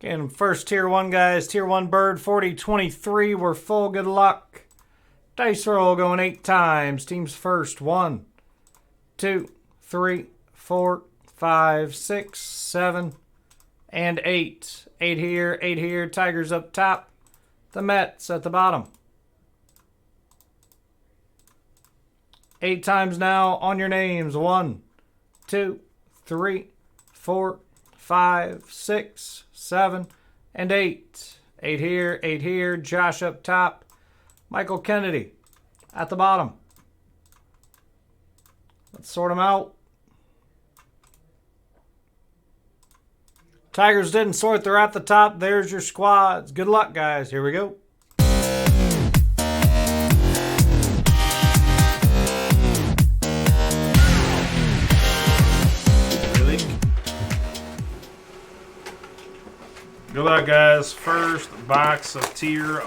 Again, first Tier 1 guys. Tier 1 Bird 4023. We're full. Good luck. Dice roll going 8 times. Teams first. 1, 2, 3, 4, 5, 6, 7, and 8. 8 here, 8 here. Tigers up top. The Mets at the bottom. 8 times now on your names. 1, 2, 3, 4, 5, 6, 7, and 8. 8 here, 8 here. Josh up top. Michael Kennedy at the bottom. Let's sort them out. Tigers didn't sort. They're at the top. There's your squads. Good luck, guys. Here we go. Good luck, guys. First box of Tier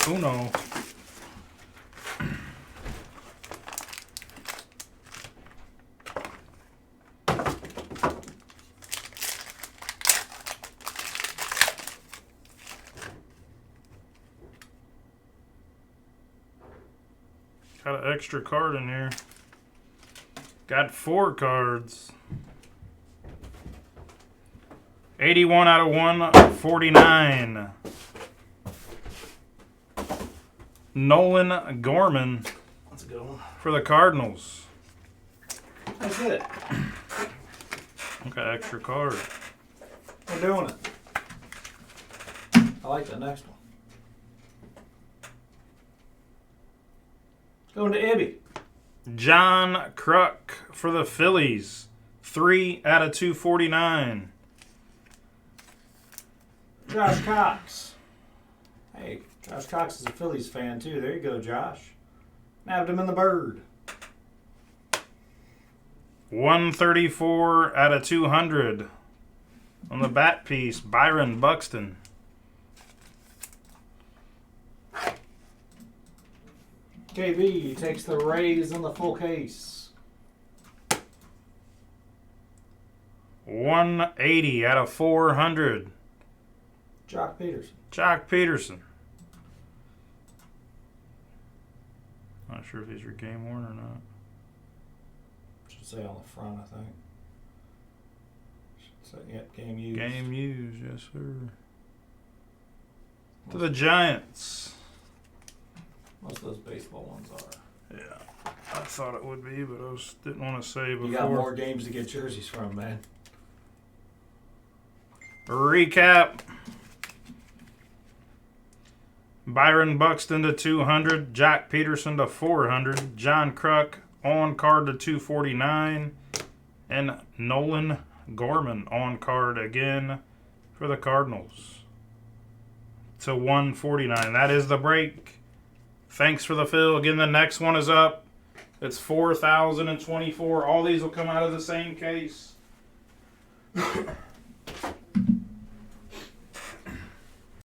Uno. Got an extra card in here. Got 4 cards. 81 out of 149. Nolan Gorman. That's a good one. For the Cardinals. That's it. Okay, extra card. We're doing it. I like the next one. Going to Ibby. John Kruk for the Phillies. 3 out of 249. Josh Cox. Hey, Josh Cox is a Phillies fan too. There you go, Josh. Nabbed him in the bird. 134 out of 200. On the bat piece, Byron Buxton. KB takes the Rays in the full case. 180 out of 400. Jock Peterson. Jock Peterson. Not sure if these are game worn or not. Should say on the front, I think. Should say, yep, game used. Game used, yes, sir. To the Giants. Most of those baseball ones are. Yeah, I thought it would be, but I didn't want to say before. You got more games to get jerseys from, man. Recap. Byron Buxton to 200. Jock Peterson to 400. John Kruk on card to 249. And Nolan Gorman on card again for the Cardinals to 149. That is the break. Thanks for the fill. Again, the next one is up. It's 4,024. All these will come out of the same case.